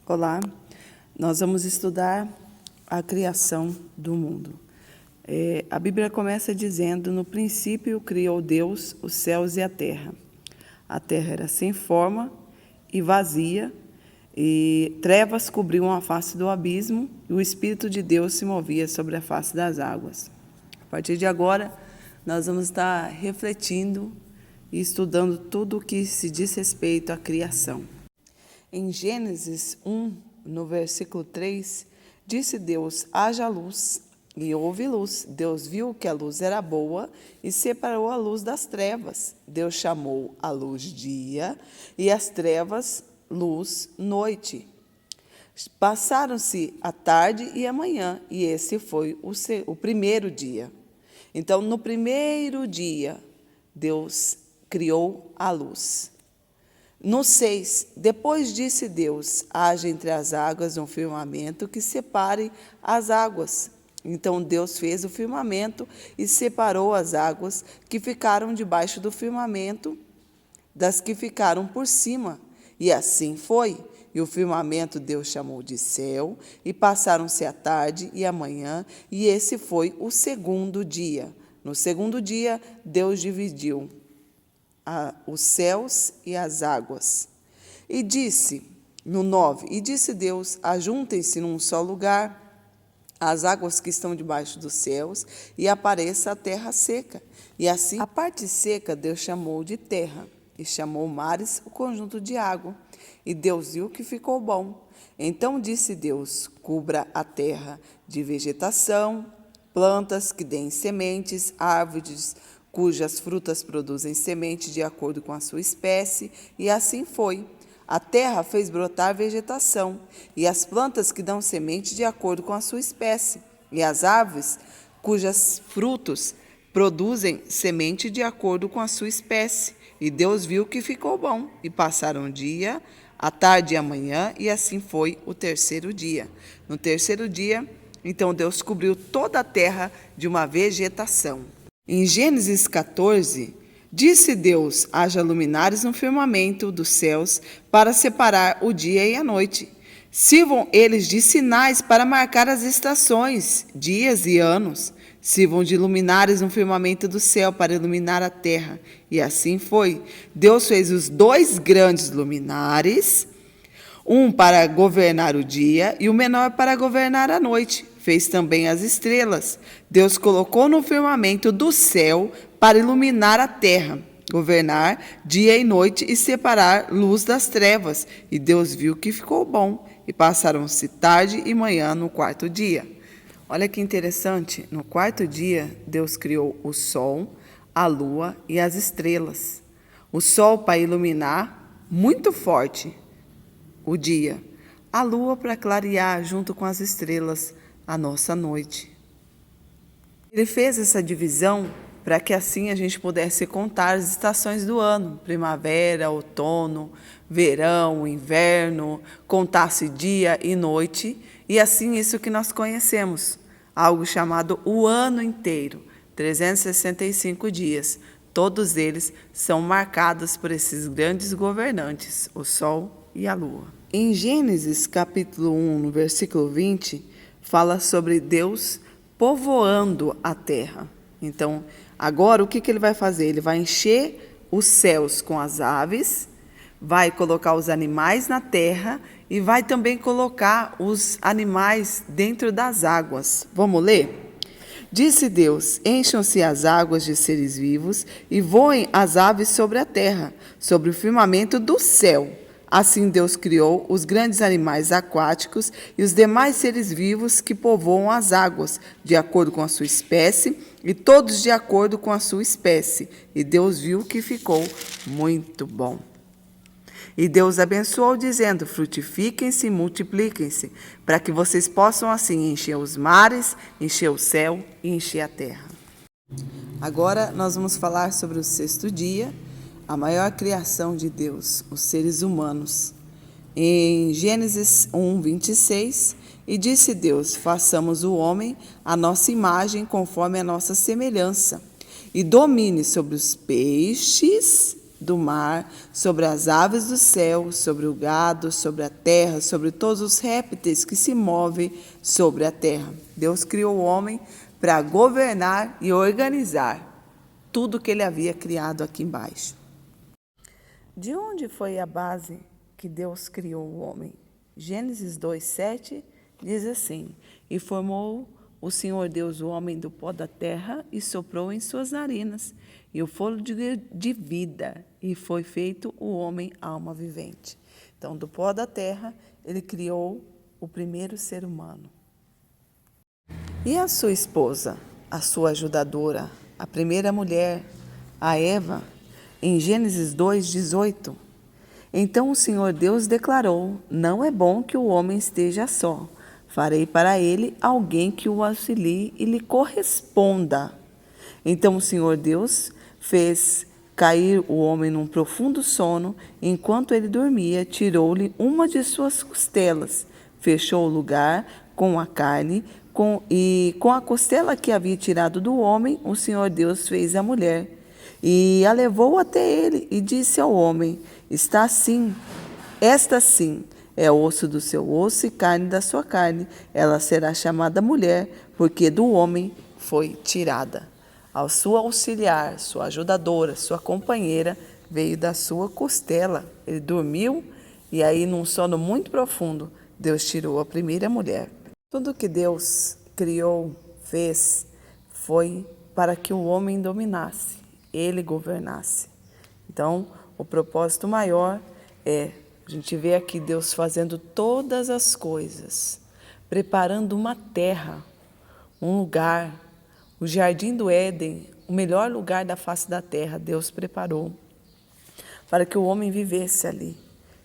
Olá, nós vamos estudar a criação do mundo. A Bíblia começa dizendo: no princípio criou Deus os céus e a terra. A terra era sem forma e vazia, e trevas cobriam a face do abismo, e o Espírito de Deus se movia sobre a face das águas. A partir de agora, nós vamos estar refletindo e estudando tudo o que se diz respeito à criação. Em Gênesis 1, no versículo 3, disse Deus: haja luz, e houve luz. Deus viu que a luz era boa e separou a luz das trevas. Deus chamou a luz dia e as trevas luz noite. Passaram-se a tarde e a manhã, e esse foi o primeiro dia. Então, no primeiro dia, Deus criou a luz. No 6, depois disse Deus: haja entre as águas um firmamento que separe as águas. Então Deus fez o firmamento e separou as águas que ficaram debaixo do firmamento das que ficaram por cima. E assim foi. E o firmamento Deus chamou de céu, e passaram-se a tarde e a manhã, e esse foi o segundo dia. No segundo dia, Deus dividiu os céus e as águas. E disse, no 9, e disse Deus: ajuntem-se num só lugar as águas que estão debaixo dos céus, e apareça a terra seca. E assim, a parte seca Deus chamou de terra, e chamou mares o conjunto de água. E Deus viu que ficou bom. Então disse Deus: cubra a terra de vegetação, plantas que deem sementes, árvores cujas frutas produzem semente de acordo com a sua espécie, e assim foi. A terra fez brotar vegetação, e as plantas que dão semente de acordo com a sua espécie, e as árvores cujos frutos produzem semente de acordo com a sua espécie. E Deus viu que ficou bom, e passaram o dia, a tarde e a manhã, e assim foi o terceiro dia. No terceiro dia, então Deus cobriu toda a terra de uma vegetação. Em Gênesis 14, disse Deus: haja luminares no firmamento dos céus para separar o dia e a noite. Sirvam eles de sinais para marcar as estações, dias e anos. Sirvam de luminares no firmamento do céu para iluminar a terra. E assim foi. Deus fez os dois grandes luminares, um para governar o dia e o menor para governar a noite. Fez também as estrelas. Deus colocou no firmamento do céu para iluminar a terra, governar dia e noite e separar luz das trevas. E Deus viu que ficou bom. E passaram-se tarde e manhã no quarto dia. Olha que interessante. No quarto dia, Deus criou o sol, a lua e as estrelas. O sol para iluminar muito forte o dia. A lua para clarear junto com as estrelas a nossa noite. Ele fez essa divisão para que assim a gente pudesse contar as estações do ano, primavera, outono, verão, inverno, contasse dia e noite, e assim isso que nós conhecemos, algo chamado o ano inteiro, 365 dias. Todos eles são marcados por esses grandes governantes, o sol e a lua. Em Gênesis capítulo 1, no versículo 20, fala sobre Deus povoando a terra. Então, agora o que ele vai fazer? Ele vai encher os céus com as aves, vai colocar os animais na terra e vai também colocar os animais dentro das águas. Vamos ler? Disse Deus: encham-se as águas de seres vivos e voem as aves sobre a terra, sobre o firmamento do céu. Assim Deus criou os grandes animais aquáticos e os demais seres vivos que povoam as águas, de acordo com a sua espécie, e todos de acordo com a sua espécie. E Deus viu que ficou muito bom. E Deus abençoou, dizendo: frutifiquem-se e multipliquem-se, para que vocês possam assim encher os mares, encher o céu e encher a terra. Agora nós vamos falar sobre o sexto dia, a maior criação de Deus, os seres humanos. Em Gênesis 1, 26, e disse Deus: façamos o homem à nossa imagem, conforme a nossa semelhança, e domine sobre os peixes do mar, sobre as aves do céu, sobre o gado, sobre a terra, sobre todos os répteis que se movem sobre a terra. Deus criou o homem para governar e organizar tudo que ele havia criado aqui embaixo. De onde foi a base que Deus criou o homem? Gênesis 2:7 diz assim: E formou o Senhor Deus o homem do pó da terra e soprou em suas narinas e o fôlego de vida, e foi feito o homem alma vivente. Então, do pó da terra, ele criou o primeiro ser humano. E a sua esposa, a sua ajudadora, a primeira mulher, a Eva, em Gênesis 2:18, então o Senhor Deus declarou: Não é bom que o homem esteja só. Farei para ele alguém que o auxilie e lhe corresponda. Então o Senhor Deus fez cair o homem num profundo sono. Enquanto ele dormia, tirou-lhe uma de suas costelas, fechou o lugar com a carne, e com a costela que havia tirado do homem, o Senhor Deus fez a mulher. E a levou até ele e disse ao homem: Esta sim é osso do seu osso e carne da sua carne. Ela será chamada mulher, porque do homem foi tirada. A sua auxiliar, sua ajudadora, sua companheira, veio da sua costela. Ele dormiu e aí, num sono muito profundo, Deus tirou a primeira mulher. Tudo que Deus criou, fez, foi para que o homem dominasse, ele governasse. Então, o propósito maior a gente vê aqui Deus fazendo todas as coisas, preparando uma terra, um lugar, o jardim do Éden, o melhor lugar da face da terra, Deus preparou para que o homem vivesse ali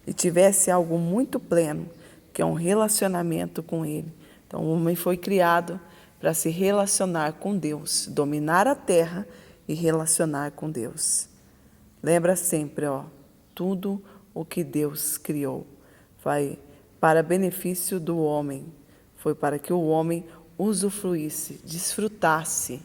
e tivesse algo muito pleno, que é um relacionamento com Ele. Então, o homem foi criado para se relacionar com Deus, dominar a terra e relacionar com Deus. Lembra sempre, tudo o que Deus criou foi para benefício do homem, foi para que o homem usufruísse, desfrutasse.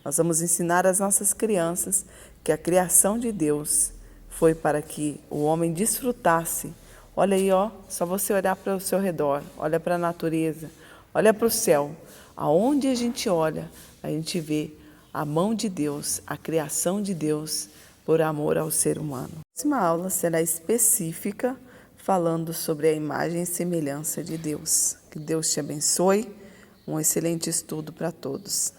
Nós vamos ensinar às nossas crianças que a criação de Deus foi para que o homem desfrutasse. Olha aí, só você olhar para o seu redor, olha para a natureza, olha para o céu. Aonde a gente olha, a gente vê a mão de Deus, a criação de Deus, por amor ao ser humano. A próxima aula será específica, falando sobre a imagem e semelhança de Deus. Que Deus te abençoe. Um excelente estudo para todos.